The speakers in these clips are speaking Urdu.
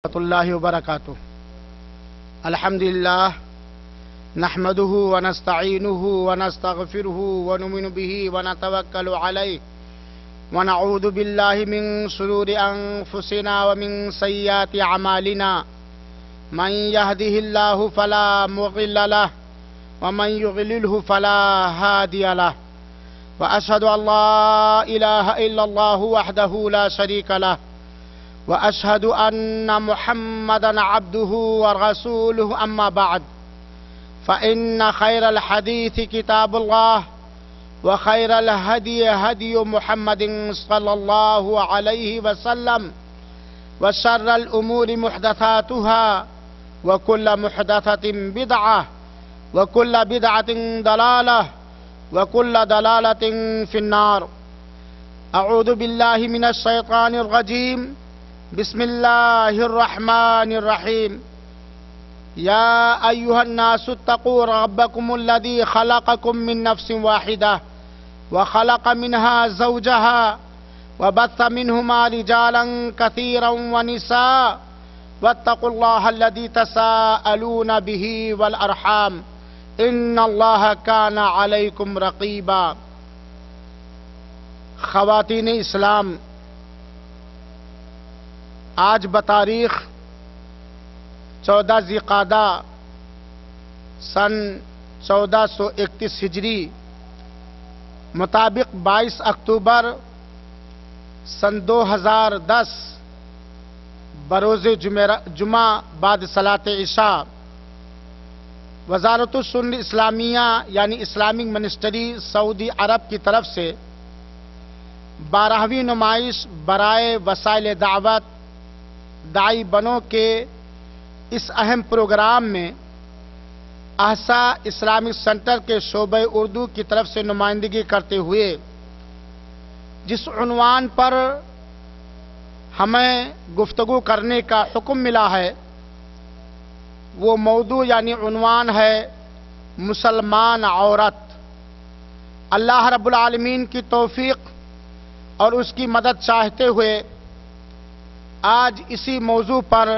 اللہ وبرکاتہ الحمدللہ نحمده ونستعینه ونستغفره ونؤمن به ونتوکل علیہ ونعوذ باللہ من شرور انفسنا ومن سیئات اعمالنا من يهده الله فلا مضل له ومن يضلله فلا هادي له واشهد ان لا اله الا الله وحده لا شريك له وأشهد أن محمدًا عبده ورسوله أما بعد فإن خير الحديث كتاب الله وخير الهدي هدي محمد صلى الله عليه وسلم وشر الأمور محدثاتها وكل محدثة بدعة وكل بدعة ضلالة وكل ضلالة في النار. أعوذ بالله من الشيطان الرجيم. بسم الله الرحمن الرحيم. يا أيها الناس اتقوا ربكم الذي خلقكم من نفس واحدة وخلق منها زوجها وبث منهما رجالا كثيرا ونساء واتقوا الله الذي تساءلون به والأرحام إن الله كان عليكم رقيبا. خواتین اسلام، آج بتاریخ 14 ذی قعدہ سن 1431 ہجری مطابق 22 اکتوبر سن 2010 بروز جمعہ بعد صلاۃ عشاء وزارت السنن اسلامیہ یعنی اسلامک منسٹری سعودی عرب کی طرف سے 12ویں نمائش برائے وسائل دعوت داعی بنو کے اس اہم پروگرام میں احسا اسلامک سینٹر کے شعبہ اردو کی طرف سے نمائندگی کرتے ہوئے جس عنوان پر ہمیں گفتگو کرنے کا حکم ملا ہے وہ موضوع یعنی عنوان ہے مسلمان عورت. اللہ رب العالمین کی توفیق اور اس کی مدد چاہتے ہوئے آج اسی موضوع پر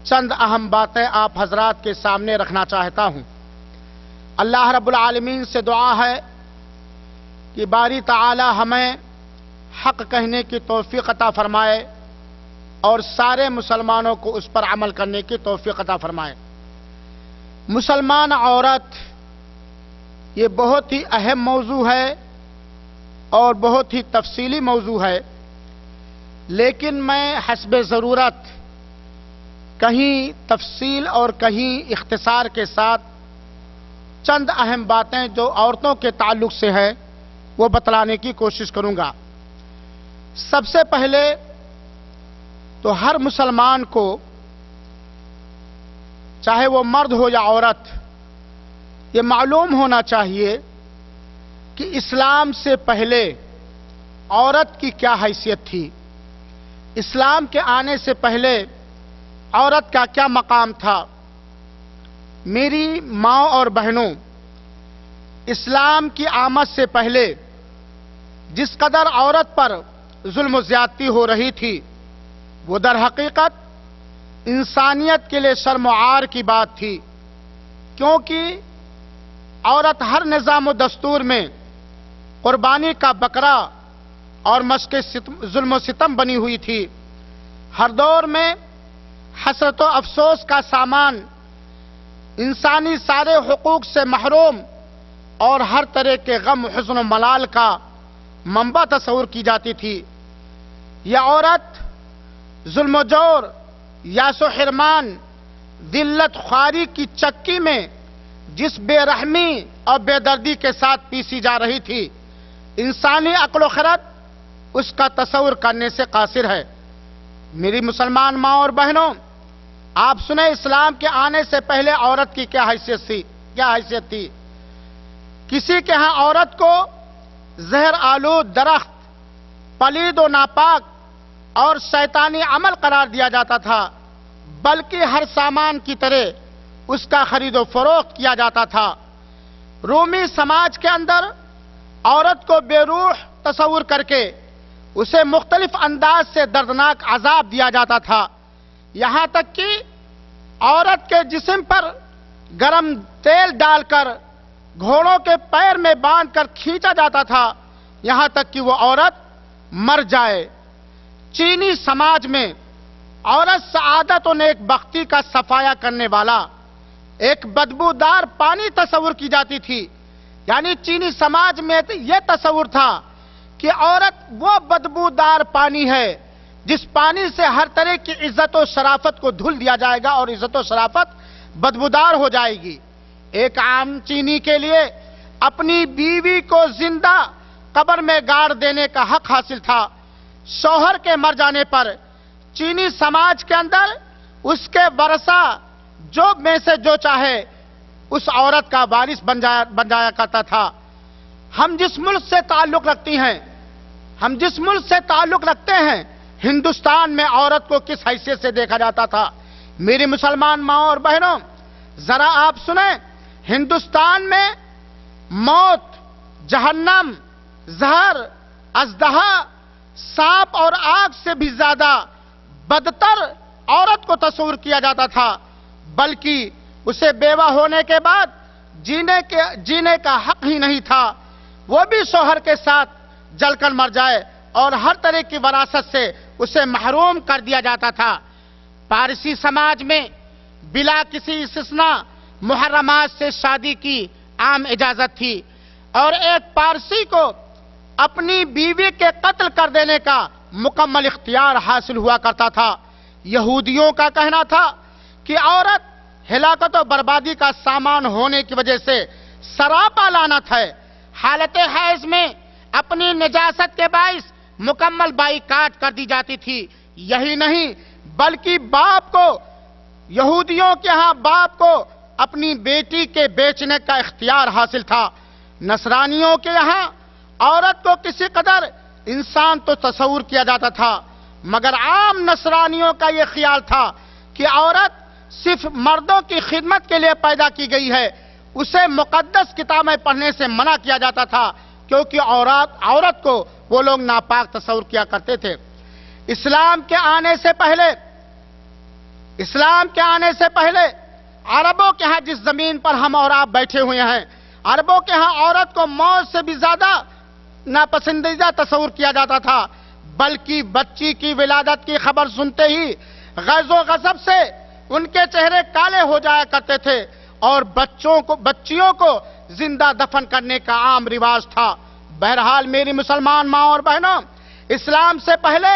چند اہم باتیں آپ حضرات کے سامنے رکھنا چاہتا ہوں. اللہ رب العالمین سے دعا ہے کہ باری تعالی ہمیں حق کہنے کی توفیق عطا فرمائے اور سارے مسلمانوں کو اس پر عمل کرنے کی توفیق عطا فرمائے. مسلمان عورت یہ بہت ہی اہم موضوع ہے اور بہت ہی تفصیلی موضوع ہے، لیکن میں حسب ضرورت کہیں تفصیل اور کہیں اختصار کے ساتھ چند اہم باتیں جو عورتوں کے تعلق سے ہیں وہ بتلانے کی کوشش کروں گا. سب سے پہلے تو ہر مسلمان کو چاہے وہ مرد ہو یا عورت یہ معلوم ہونا چاہیے کہ اسلام سے پہلے عورت کی کیا حیثیت تھی، اسلام کے آنے سے پہلے عورت کا کیا مقام تھا. میری ماں اور بہنوں، اسلام کی آمد سے پہلے جس قدر عورت پر ظلم و زیادتی ہو رہی تھی وہ در حقیقت انسانیت کے لیے شرم و عار کی بات تھی، کیونکہ عورت ہر نظام و دستور میں قربانی کا بکرا اور مشق ظلم و ستم بنی ہوئی تھی. ہر دور میں حسرت و افسوس کا سامان، انسانی سارے حقوق سے محروم اور ہر طرح کے غم حزن و ملال کا منبع تصور کی جاتی تھی. یہ عورت ظلم و جور، یاس و حرمان، ذلت خواری کی چکی میں جس بے رحمی اور بے دردی کے ساتھ پیسی جا رہی تھی، انسانی عقل و خرد اس کا تصور کرنے سے قاصر ہے. میری مسلمان ماں اور بہنوں، آپ سنیں اسلام کے آنے سے پہلے عورت کی کیا حیثیت تھی. کسی کے ہاں عورت کو زہر آلود درخت، پلید و ناپاک اور شیطانی عمل قرار دیا جاتا تھا، بلکہ ہر سامان کی طرح اس کا خرید و فروخت کیا جاتا تھا. رومی سماج کے اندر عورت کو بے روح تصور کر کے اسے مختلف انداز سے دردناک عذاب دیا جاتا تھا. یہاں تک کہ عورت کے جسم پر گرم تیل ڈال کر گھوڑوں کے پیر میں باندھ کر کھینچا جاتا تھا، یہاں تک کہ وہ عورت مر جائے۔ چینی سماج میں عورت سعادت و نیک بختی کا صفایا کرنے والا ایک بدبودار پانی تصور کی جاتی تھی، یعنی چینی سماج میں یہ تصور تھا کہ عورت وہ بدبودار پانی ہے جس پانی سے ہر طرح کی عزت و شرافت کو دھل دیا جائے گا اور عزت و شرافت بدبودار ہو جائے گی۔ ایک عام چینی کے لیے اپنی بیوی کو زندہ قبر میں گاڑ دینے کا حق حاصل تھا۔ شوہر کے مر جانے پر چینی سماج کے اندر اس کے ورثہ جو میں سے جو چاہے اس عورت کا وارث بن جایا کرتا تھا۔ ہم جس ملک سے تعلق رکھتے ہیں ہندوستان میں عورت کو کس حیثیت سے دیکھا جاتا تھا؟ میری مسلمان ماں اور بہنوں، ذرا آپ سنیں، ہندوستان میں موت، جہنم، زہر، اژدہا، سانپ اور آگ سے بھی زیادہ بدتر عورت کو تصور کیا جاتا تھا، بلکہ اسے بیوہ ہونے کے بعد جینے کا حق ہی نہیں تھا، وہ بھی شوہر کے ساتھ جل کر مر جائے اور ہر طرح کی وراثت سے اسے محروم کر دیا جاتا تھا۔ پارسی سماج میں بلا کسی استثناء محرمات سے شادی کی عام اجازت تھی اور ایک پارسی کو اپنی بیوی کے قتل کر دینے کا مکمل اختیار حاصل ہوا کرتا تھا۔ یہودیوں کا کہنا تھا کہ عورت ہلاکت و بربادی کا سامان ہونے کی وجہ سے سراپا لعنت ہے۔ حالت حیض میں اپنی نجاست کے باعث مکمل بائیکاٹ کر دی جاتی تھی۔ یہی نہیں بلکہ یہودیوں کے ہاں باپ کو اپنی بیٹی کے بیچنے کا اختیار حاصل تھا۔ نصرانیوں کے یہاں عورت کو کسی قدر انسان تو تصور کیا جاتا تھا، مگر عام نصرانیوں کا یہ خیال تھا کہ عورت صرف مردوں کی خدمت کے لیے پیدا کی گئی ہے۔ اسے مقدس کتابیں پڑھنے سے منع کیا جاتا تھا کیونکہ عورت کو وہ لوگ ناپاک تصور کیا کرتے تھے۔ اسلام کے آنے سے پہلے عربوں کے ہاں جس زمین پر ہم اور آپ بیٹھے ہوئے ہیں، عربوں کے ہاں عورت کو موت سے بھی زیادہ ناپسندیدہ تصور کیا جاتا تھا، بلکہ بچی کی ولادت کی خبر سنتے ہی غیظ و غضب سے ان کے چہرے کالے ہو جایا کرتے تھے اور بچیوں کو زندہ دفن کرنے کا عام رواج تھا۔ بہرحال میری مسلمان ماں اور بہنوں، اسلام سے پہلے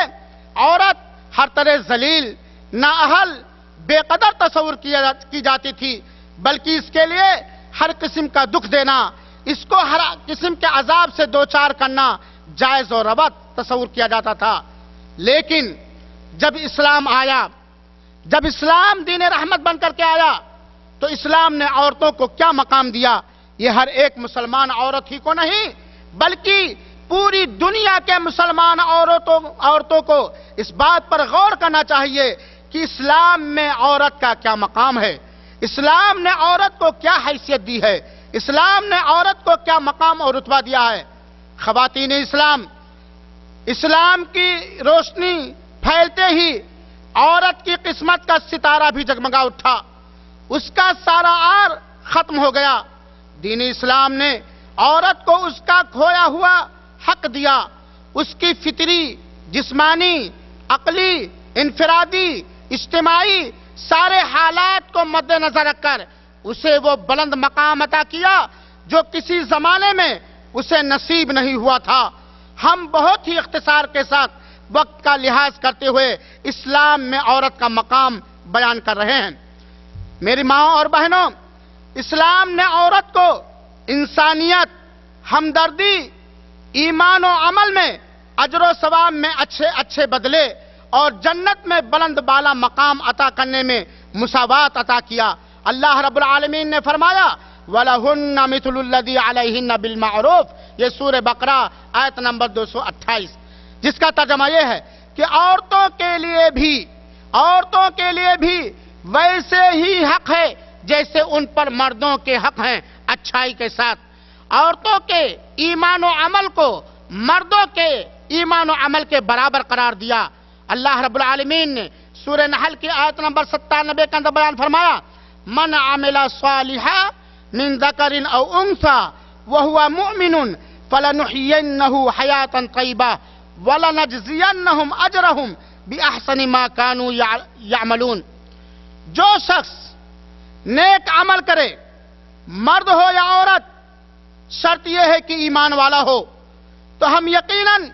عورت ہر طرح ذلیل، نااہل، بے قدر تصور کی جاتی تھی، بلکہ اس کے لیے ہر قسم کا دکھ دینا، اس کو ہر قسم کے عذاب سے دوچار کرنا جائز اور روا تصور کیا جاتا تھا۔ لیکن جب اسلام دین رحمت بن کر کے آیا تو اسلام نے عورتوں کو کیا مقام دیا؟ یہ ہر ایک مسلمان عورت ہی کو نہیں بلکہ پوری دنیا کے مسلمان عورتوں کو اس بات پر غور کرنا چاہیے کہ اسلام میں عورت کا کیا مقام ہے، اسلام نے عورت کو کیا حیثیت دی ہے، اسلام نے عورت کو کیا مقام اور رتبہ دیا ہے۔ خواتین اسلام کی روشنی پھیلتے ہی عورت کی قسمت کا ستارہ بھی جگمگا اٹھا، اس کا سارا آر ختم ہو گیا۔ دین اسلام نے عورت کو اس کا کھویا ہوا حق دیا، اس کی فطری، جسمانی، عقلی، انفرادی، اجتماعی سارے حالات کو مد نظر رکھ کر اسے وہ بلند مقام عطا کیا جو کسی زمانے میں اسے نصیب نہیں ہوا تھا۔ ہم بہت ہی اختصار کے ساتھ وقت کا لحاظ کرتے ہوئے اسلام میں عورت کا مقام بیان کر رہے ہیں۔ میری ماں اور بہنوں، اسلام نے عورت کو انسانیت، ہمدردی، ایمان و عمل میں اجر و ثواب میں اچھے بدلے اور جنت میں بلند بالا مقام عطا کرنے میں مساوات عطا کیا۔ اللہ رب العالمین نے فرمایا وَلَهُنَّ مِثْلُ الَّذِي عَلَيْهِنَّ بِالْمَعْرُوفِ، یہ سورہ بقرہ آیت نمبر 228، جس کا ترجمہ یہ ہے کہ عورتوں کے لیے بھی ویسے ہی حق ہے جیسے ان پر مردوں کے حق ہیں، اچھائی کے ساتھ۔ عورتوں کے ایمان و عمل کو مردوں کے ایمان و عمل کے برابر قرار دیا۔ اللہ رب العالمین نے سورہ نحل کی آیت نمبر 97 کے اندر بیان فرمایا من عمل صالحا من ذکر او انثى وهو مؤمن فلنحيينه حياة طيبة ولنجزينهم اجرهم باحسن ما كانوا يعملون. جو شخص نیک عمل کرے مرد ہو یا عورت، شرط یہ ہے کہ ایمان والا ہو، تو ہم یقیناً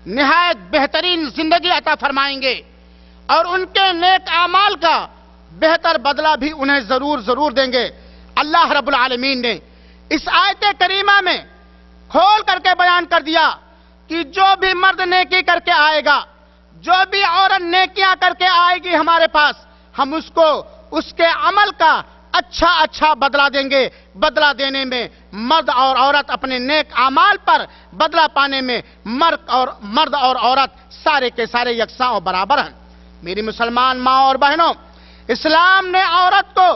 نہایت بہترین زندگی عطا فرمائیں گے اور ان کے نیک اعمال کا بہتر بدلہ بھی انہیں ضرور دیں گے. اللہ رب العالمین نے اس آیت کریمہ میں کھول کر کے بیان کر دیا کہ جو بھی مرد نیکی کر کے آئے گا، جو بھی عورت نیکیاں کر کے آئے گی ہمارے پاس، ہم اس کو اس کے عمل کا اچھا بدلہ دیں گے. بدلہ دینے میں مرد اور عورت اپنے نیک اعمال پر بدلہ پانے میں مرد اور عورت سارے کے سارے یکساں اور برابر ہیں. میری مسلمان ماں اور بہنوں، اسلام نے عورت کو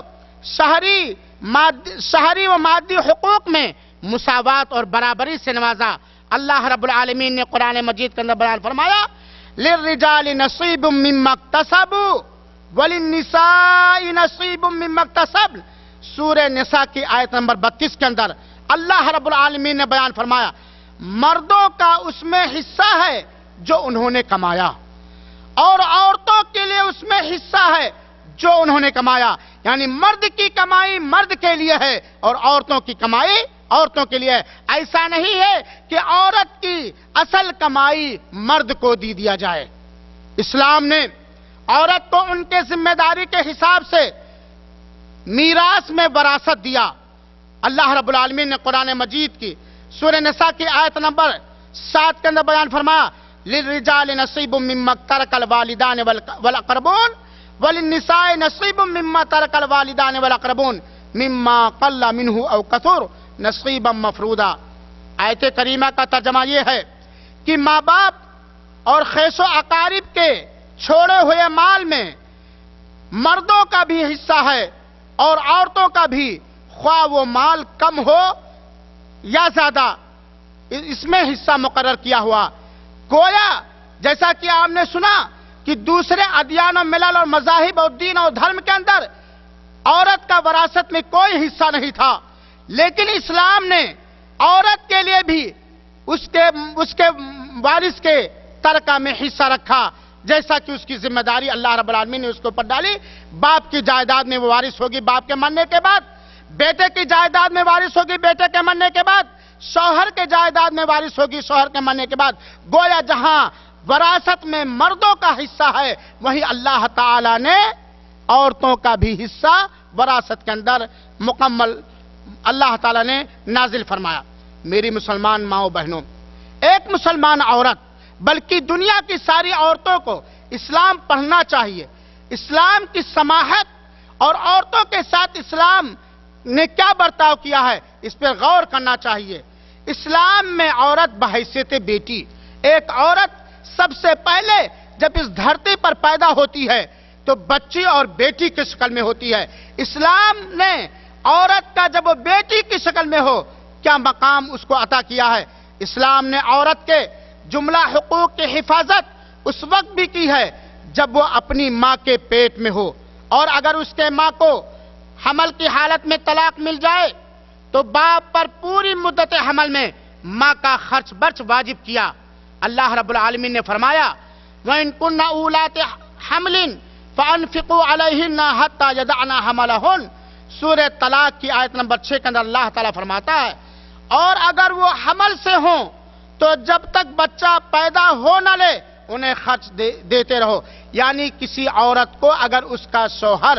شہری و مادی حقوق میں مساوات اور برابری سے نوازا. اللہ رب العالمین نے قرآن مجید کے اندر بیان فرمایا للرجال نصیب مما اکتسبوا وللنساء نصیب مما اکتسبن. سورہ نساء کی آیت نمبر 32 کے اندر اللہ رب العالمین نے بیان فرمایا مردوں کا اس میں حصہ ہے جو انہوں نے کمایا، اور عورتوں کے لیے اس میں حصہ ہے جو انہوں نے کمایا. یعنی مرد کی کمائی مرد کے لیے ہے اور عورتوں کی کمائی عورتوں کے لیے. ایسا نہیں ہے کہ عورت کی اصل کمائی مرد کو دیا جائے. اسلام نے عورت کو ان کے ذمہ داری کے حساب سے میراث میں وراثت دیا. اللہ رب العالمین نے قرآن مجید کی سورہ نساء کی آیت نمبر 7 کے اندر بیان فرمایا للرجال نصیب مما ترک الوالدان والاقربون وللنساء نصیب مما ترک الوالدان والاقربون مما قل منه او کثر نصیبا مفروضا. آیت کریمہ کا ترجمہ یہ ہے کہ ماں باپ اور خیش و اقارب کے چھوڑے ہوئے مال میں مردوں کا بھی حصہ ہے اور عورتوں کا بھی، خواہ وہ مال کم ہو یا زیادہ، اس میں حصہ مقرر کیا ہوا. گویا جیسا کہ آپ نے سنا کہ دوسرے ادیان و ملل اور مذاہب اور دین اور دھرم کے اندر عورت کا وراثت میں کوئی حصہ نہیں تھا، لیکن اسلام نے عورت کے لیے بھی اس کے وارث کے ترکہ میں حصہ رکھا. جیسا کہ اس کی ذمہ داری اللہ رب العالمین نے اس کے اوپر ڈالی. باپ کی جائیداد میں وہ وارث ہوگی باپ کے مرنے کے بعد، بیٹے کی جائیداد میں وارث ہوگی بیٹے کے مرنے کے بعد، شوہر کے جائیداد میں وارث ہوگی شوہر کے مرنے کے بعد. گویا جہاں وراثت میں مردوں کا حصہ ہے، وہیں اللہ تعالی نے عورتوں کا بھی حصہ وراثت کے اندر مکمل اللہ تعالی نے نازل فرمایا. میری مسلمان ماؤں بہنوں، ایک مسلمان عورت بلکہ دنیا کی ساری عورتوں کو اسلام پڑھنا چاہیے. اسلام کی سماحت اور عورتوں کے ساتھ اسلام نے کیا برتاؤ کیا ہے اس پر غور کرنا چاہیے. اسلام میں عورت بحیثیت بیٹی، ایک عورت سب سے پہلے جب اس دھرتی پر پیدا ہوتی ہے تو بچی اور بیٹی کی شکل میں ہوتی ہے. اسلام نے عورت کا جب وہ بیٹی کی شکل میں ہو کیا مقام اس کو عطا کیا ہے. اسلام نے عورت کے جملہ حقوق کی حفاظت اس وقت بھی کی ہے جب وہ اپنی ماں کے پیٹ میں ہو، اور اگر اس کے ماں کو حمل کی حالت میں طلاق مل جائے تو باپ پر پوری مدت حمل میں ماں کا خرچ برچ واجب کیا. اللہ رب العالمین نے فرمایا وَإِن كُنَّ أُولَاتِ حَمْلٍ فَأَنفِقُوا عَلَيْهِنَّ حَتَّى يَضَعْنَ حَمْلَهُنَّ. سورہ طلاق کی آیت نمبر 6 کے اندر اللہ تعالیٰ فرماتا ہے اور اگر وہ حمل سے ہوں تو جب تک بچہ پیدا ہو نہ لے انہیں خرچ دیتے رہو. یعنی کسی عورت کو اگر اس کا شوہر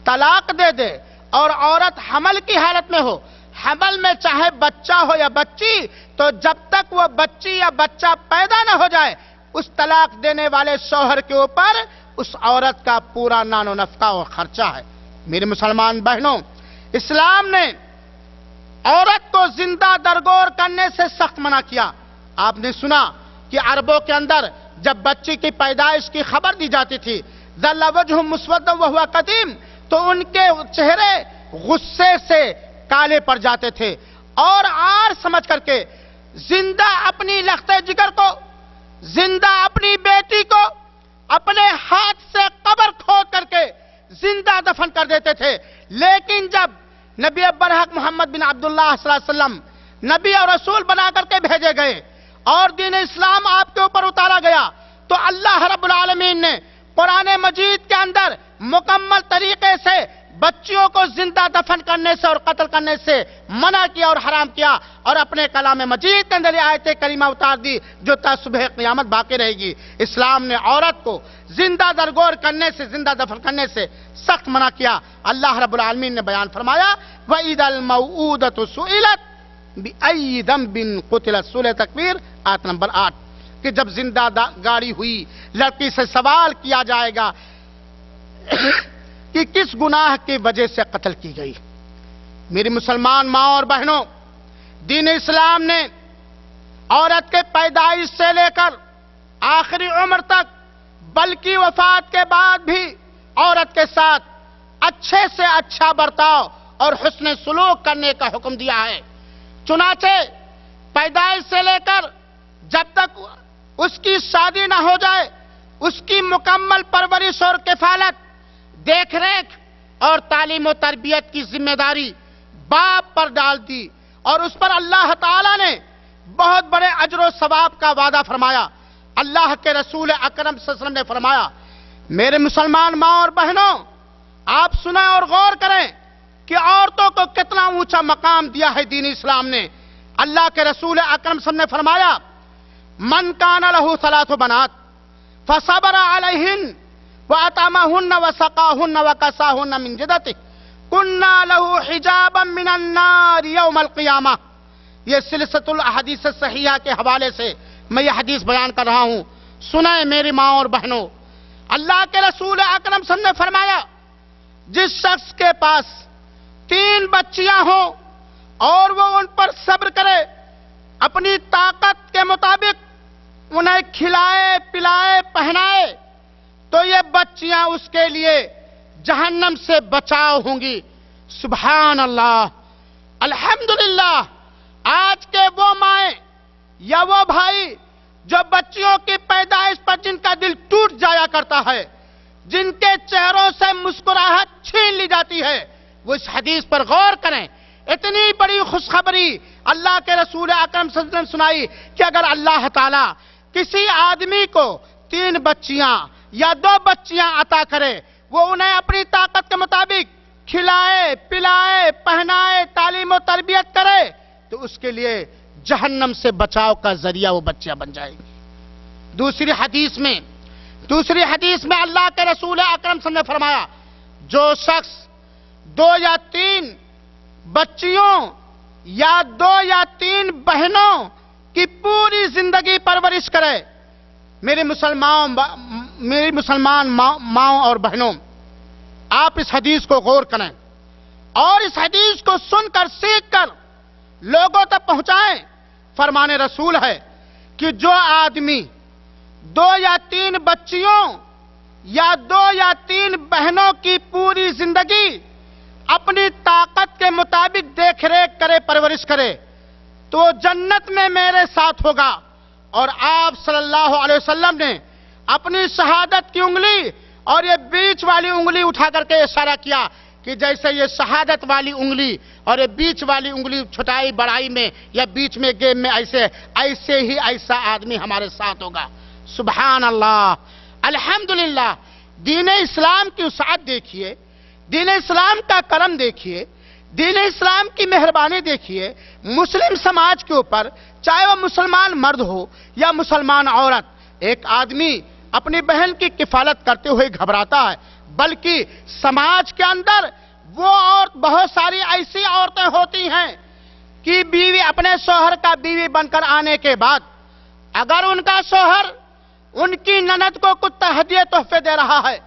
طلاق دے دے اور عورت حمل کی حالت میں ہو، حمل میں چاہے بچہ ہو یا بچی، تو جب تک وہ بچی یا بچہ پیدا نہ ہو جائے اس طلاق دینے والے شوہر کے اوپر اس عورت کا پورا نان و نفقہ اور خرچہ ہے. میرے مسلمان بہنوں، اسلام نے عورت کو زندہ درگور کرنے سے سخت منع کیا. آپ نے سنا کہ عربوں کے اندر جب بچی کی پیدائش کی خبر دی جاتی تھی ظل وجہ مسودا وہو قدیم، تو ان کے چہرے غصے سے کالے پڑ جاتے تھے اور عار سمجھ کر کے زندہ اپنی لخت جگر کو، زندہ اپنی بیٹی کو اپنے ہاتھ سے قبر کھود کر کے زندہ دفن کر دیتے تھے. لیکن جب نبی برحق محمد بن عبداللہ صلی اللہ علیہ وسلم نبی اور رسول بنا کر کے بھیجے گئے اور دین اسلام آپ کے اوپر اتارا گیا تو اللہ رب العالمین نے قرآن مجید کے اندر مکمل طریقے سے بچیوں کو زندہ دفن کرنے سے اور قتل کرنے سے منع کیا اور حرام کیا اور اپنے کلام مجید کے اندر آیت کریمہ اتار دی جو تا صبح قیامت باقی رہے گی. اسلام نے عورت کو زندہ درگور کرنے سے زندہ دفن کرنے سے سخت منع کیا. اللہ رب العالمین نے بیان فرمایا وَإِذَا الْمَوْءُودَةُ سُئِلَتْ بِأَيِّ ذَنبٍ قُتِلَتْ سورہ تکویر آیت نمبر 8 کہ جب زندہ گاڑی ہوئی لڑکی سے سوال کیا جائے گا کہ کس گناہ کی وجہ سے قتل کی گئی. میری مسلمان ماں اور بہنوں، دین اسلام نے عورت کے پیدائش سے لے کر آخری عمر تک بلکہ وفات کے بعد بھی عورت کے ساتھ اچھے سے اچھا برتاؤ اور حسن سلوک کرنے کا حکم دیا ہے. چنانچہ پیدائش سے لے کر جب تک اس کی شادی نہ ہو جائے اس کی مکمل پرورش اور کفالت، دیکھ ریکھ اور تعلیم و تربیت کی ذمہ داری باپ پر ڈال دی اور اس پر اللہ تعالیٰ نے بہت بڑے اجر و ثواب کا وعدہ فرمایا. اللہ کے رسول اکرم صلی اللہ علیہ وسلم نے فرمایا میرے مسلمان ماں اور بہنوں، آپ سنیں اور غور کریں کہ عورتوں کو کتنا اونچا مقام دیا ہے دین اسلام نے. اللہ کے رسول اکرم صلی اللہ علیہ وسلم نے فرمایا من کان لہ ثلاث بنات فصبر علیہن وَأَطْعَمَهُنَّ وَسَقَاهُنَّ وَكَسَاهُنَّ مِنْ جِدَتِهِ كُنَّا لَهُ حِجَابًا مِنَ النَّارِ يَوْمَ الْقِيَامَةِ. یہ سلسلۃ الاحادیث الصحیحہ کے حوالے سے میں یہ حدیث بیان کر رہا ہوں. سنیں میری ماں اور بہنوں، اللہ کے رسول اکرم صلی اللہ علیہ وسلم نے فرمایا جس شخص کے پاس 3 بچیاں ہوں اور وہ ان پر صبر کرے، اپنی طاقت کے مطابق انہیں کھلائے پلائے پہنائے، تو یہ بچیاں اس کے لیے جہنم سے بچاؤ ہوں گی. سبحان اللہ، الحمدللہ. آج کے وہ مائیں یا وہ بھائی جو بچیوں کی پیدائش پر جن کا دل ٹوٹ جایا کرتا ہے، جن کے چہروں سے مسکراہٹ چھین لی جاتی ہے، وہ اس حدیث پر غور کریں. اتنی بڑی خوشخبری اللہ کے رسول اکرم صلی اللہ علیہ وسلم نے سنائی کہ اگر اللہ تعالیٰ کسی آدمی کو 3 بچیاں یا 2 بچیاں عطا کرے، وہ انہیں اپنی طاقت کے مطابق کھلائے پلائے پہنائے تعلیم و تربیت کرے، تو اس کے لیے جہنم سے بچاؤ کا ذریعہ وہ بچیاں بن جائیں گی. دوسری حدیث میں اللہ کے رسول اکرم صلی اللہ علیہ وسلم نے فرمایا جو شخص 2 یا 3 بچیوں یا 2 یا 3 بہنوں کی پوری زندگی پرورش کرے. میری مسلمان ماں اور بہنوں، آپ اس حدیث کو غور کریں اور اس حدیث کو سن کر سیکھ کر لوگوں تک پہنچائیں. فرمان رسول ہے کہ جو آدمی 2 یا 3 بچیوں یا 2 یا 3 بہنوں کی پوری زندگی اپنی طاقت کے مطابق دیکھ ریکھ کرے پرورش کرے تو جنت میں میرے ساتھ ہوگا. اور آپ صلی اللہ علیہ وسلم نے اپنی شہادت کی انگلی اور یہ بیچ والی انگلی اٹھا کر کے اشارہ کیا کہ جیسے یہ شہادت والی انگلی اور یہ بیچ والی انگلی چھٹائی بڑائی میں یا بیچ میں گیم میں ایسے ہی ایسا آدمی ہمارے ساتھ ہوگا. سبحان اللہ، الحمدللہ. دین اسلام کی وسعت دیکھیے، دین اسلام کا کرم دیکھیے، دین اسلام کی مہربانی دیکھیے. مسلم سماج کے اوپر چاہے وہ مسلمان مرد ہو یا مسلمان عورت، ایک آدمی اپنی بہن کی کفالت کرتے ہوئے گھبراتا ہے، بلکہ سماج کے اندر وہ بہت ساری ایسی عورتیں ہوتی ہیں کہ بیوی اپنے شوہر کا بیوی بن کر آنے کے بعد اگر ان کا شوہر ان کی نند کو کچھ ہدیے تحفے دے رہا ہے،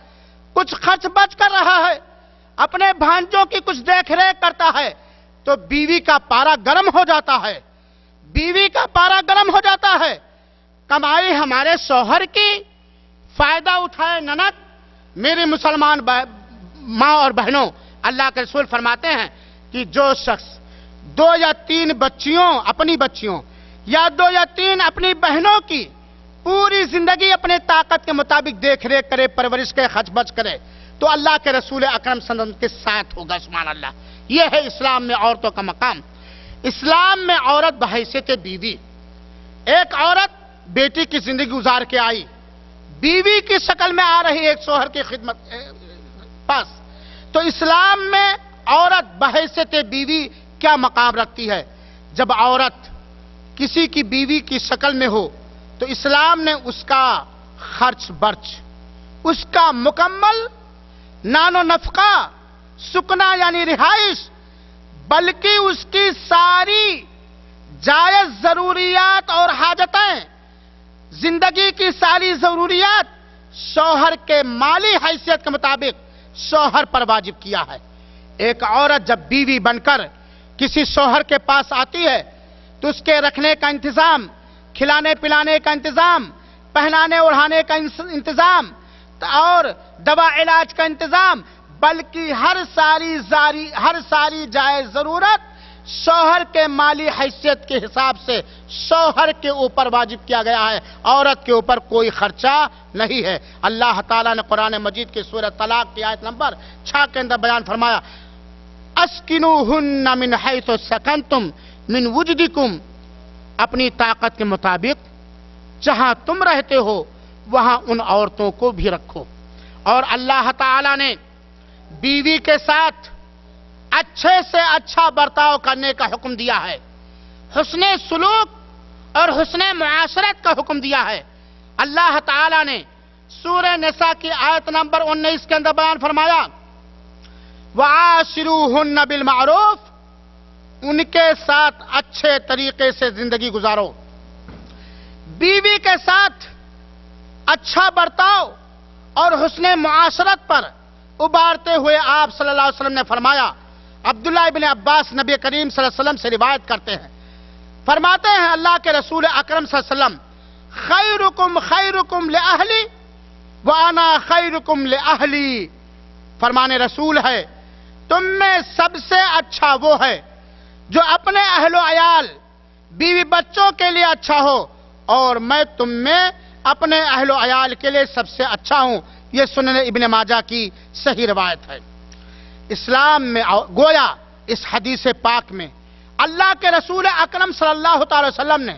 کچھ خرچ بچ کر رہا ہے، اپنے بھانجوں کی کچھ دیکھ ریکھ کرتا ہے، تو بیوی کا پارا گرم ہو جاتا ہے. بیوی کا پارا گرم ہو جاتا ہے. کمائی ہمارے شوہر کی، فائدہ اٹھائے نند. میری مسلمان ماں اور بہنوں، اللہ کے رسول فرماتے ہیں کہ جو شخص 2 یا 3 بچیوں اپنی بچیوں یا 2 یا 3 اپنی بہنوں کی پوری زندگی اپنے طاقت کے مطابق دیکھ ریکھ کرے، پرورش کرے، خرچ برچ کرے، تو اللہ کے رسول اکرم صلی اللہ علیہ وسلم کے ساتھ ہوگا. سبحان اللہ. یہ ہے اسلام میں عورتوں کا مقام. اسلام میں عورت بحیثیت بیوی، ایک عورت بیٹی کی زندگی گزار کے آئی، بیوی کی شکل میں آ رہی ایک شوہر کی خدمت پاس، تو اسلام میں عورت بحیثیت بیوی کیا مقام رکھتی ہے؟ جب عورت کسی کی بیوی کی شکل میں ہو تو اسلام نے اس کا خرچ برچ، اس کا مکمل نان و نفقہ، سکنا یعنی رہائش، بلکہ اس کی ساری جائز ضروریات اور حاجتیں، زندگی کی ساری ضروریات شوہر کے مالی حیثیت کے مطابق شوہر پر واجب کیا ہے. ایک عورت جب بیوی بن کر کسی شوہر کے پاس آتی ہے تو اس کے رکھنے کا انتظام، کھلانے پلانے کا انتظام، پہنانے اڑھانے کا انتظام اور دوا علاج کا انتظام، بلکہ ہر ساری جائز ضرورت شوہر کے مالی حیثیت کے حساب سے شوہر کے اوپر واجب کیا گیا ہے. عورت کے اوپر کوئی خرچہ نہیں ہے. اللہ تعالیٰ نے قرآن مجید کی سورہ طلاق کی آیت نمبر 6 کے اندر بیان فرمایا، اسکنوہن من حیث سکنتم من وجدکم، اپنی طاقت کے مطابق جہاں تم رہتے ہو وہاں ان عورتوں کو بھی رکھو. اور اللہ تعالیٰ نے بیوی کے ساتھ اچھے سے اچھا برتاؤ کرنے کا حکم دیا ہے، حسن سلوک اور حسن معاشرت کا حکم دیا ہے. اللہ تعالیٰ نے سورہ نساء کی آیت نمبر 19 کے اندر بیان فرمایا، وَعَاشِرُوهُنَّ بِالْمَعْرُوفِ، ان کے ساتھ اچھے طریقے سے زندگی گزارو. بیوی کے ساتھ اچھا برتاؤ اور حسن معاشرت پر ابھارتے ہوئے آپ صلی اللہ علیہ وسلم نے فرمایا، عبداللہ ابن عباس نبی کریم صلی اللہ علیہ وسلم سے روایت کرتے ہیں، فرماتے ہیں اللہ کے رسول اکرم صلی اللہ علیہ وسلم، خیرکم خیرکم لأہلی وانا خیرکم لأہلی، فرمان رسول ہے تم میں سب سے اچھا وہ ہے جو اپنے اہل و عیال بیوی بچوں کے لیے اچھا ہو، اور میں تم میں اپنے اہل و عیال کے لیے سب سے اچھا ہوں. یہ سنن ابن ماجہ کی صحیح روایت ہے. اسلام میں گویا اس حدیث پاک میں اللہ کے رسول اکرم صلی اللہ تعالی وسلم نے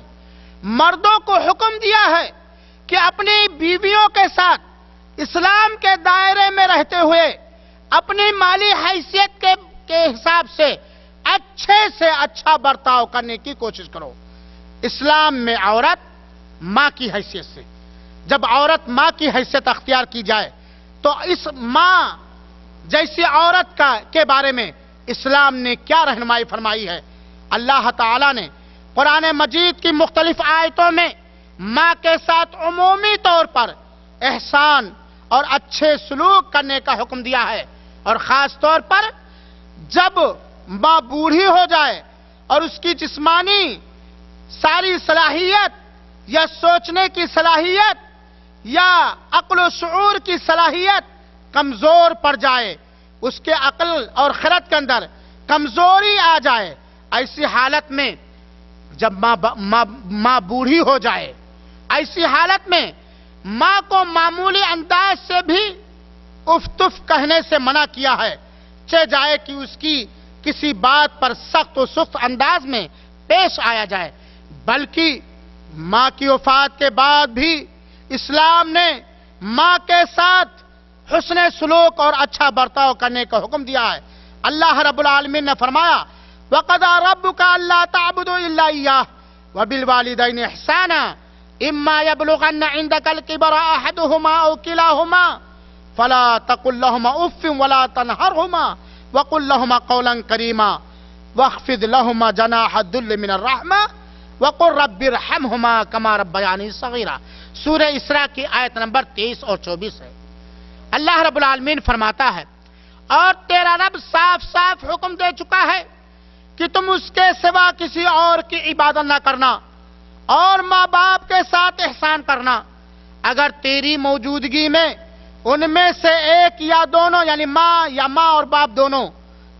مردوں کو حکم دیا ہے کہ اپنی بیویوں کے ساتھ اسلام کے دائرے میں رہتے ہوئے اپنی مالی حیثیت کے حساب سے اچھے سے اچھا برتاؤ کرنے کی کوشش کرو. اسلام میں عورت ماں کی حیثیت سے، جب عورت ماں کی حیثیت اختیار کی جائے تو اس ماں جیسی عورت کے بارے میں اسلام نے کیا رہنمائی فرمائی ہے. اللہ تعالیٰ نے قرآن مجید کی مختلف آیتوں میں ماں کے ساتھ عمومی طور پر احسان اور اچھے سلوک کرنے کا حکم دیا ہے، اور خاص طور پر جب ماں بوڑھی ہو جائے اور اس کی جسمانی ساری صلاحیت یا سوچنے کی صلاحیت یا عقل و شعور کی صلاحیت کمزور پڑ جائے، اس کے عقل اور خرد کے اندر کمزوری آ جائے، ایسی حالت میں جب ماں بوڑھی ہو جائے، ایسی حالت میں ماں کو معمولی انداز سے بھی اف تف کہنے سے منع کیا ہے، چہ جائے کہ اس کی کسی بات پر سخت و سخت انداز میں پیش آیا جائے. بلکہ ماں کی وفات کے بعد بھی اسلام نے ماں کے ساتھ حسن سلوک اور اچھا برتاؤ کرنے کا حکم دیا ہے. اللہ رب العالمین نے فرمایا، وَقَضَىٰ رَبُّكَ أَلَّا تَعْبُدُوا إِلَّا إِيَّاهُ وَبِالْوَالِدَيْنِ إِحْسَانًا إِمَّا يَبْلُغَنَّ عِندَكَ الْكِبَرَ أَحَدُهُمَا أَوْ كِلَاهُمَا فَلَا تَقُل لَّهُمَا أُفٍّ وَلَا تَنْهَرْهُمَا وَقُل لَّهُمَا قَوْلًا كَرِيمًا وَاخْفِضْ لَهُمَا جَنَاحَ الذُّلِّ مِنَ الرَّحْمَةِ وَقُل رَّبِّ ارْحَمْهُمَا كَمَا رَبَّيَانِي صَغِيرًا. سورہ اسراء کی آیت نمبر 23 اور 24 ہے. اللہ رب العالمین فرماتا ہے، اور تیرا رب صاف صاف حکم دے چکا ہے کہ تم اس کے سوا کسی اور کی عبادت نہ کرنا اور ماں باپ کے ساتھ احسان کرنا. اگر تیری موجودگی میں ان میں سے ایک یا دونوں یعنی ماں اور باپ دونوں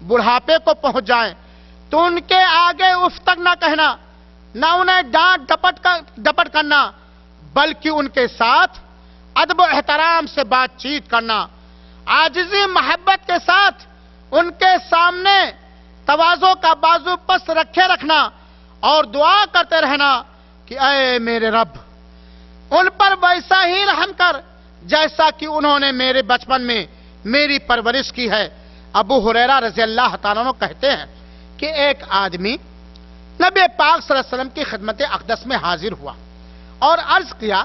بڑھاپے کو پہنچ جائیں تو ان کے آگے اف تک نہ کہنا، نہ انہیں ڈانٹ ڈپٹ کرنا، بلکہ ان کے ساتھ ادب و احترام سے بات چیت کرنا، عاجزی محبت کے ساتھ ان کے سامنے تواضع کا بازو پس رکھے رکھنا اور دعا کرتے رہنا کہ اے میرے رب ان پر ویسا ہی رحم کر جیسا کہ انہوں نے میرے بچپن میں میری پرورش کی ہے۔ ابو ہریرہ رضی اللہ تعالیٰ عنہ کہتے ہیں کہ ایک آدمی نبی پاک صلی اللہ علیہ وسلم کی خدمت اقدس میں حاضر ہوا اور عرض کیا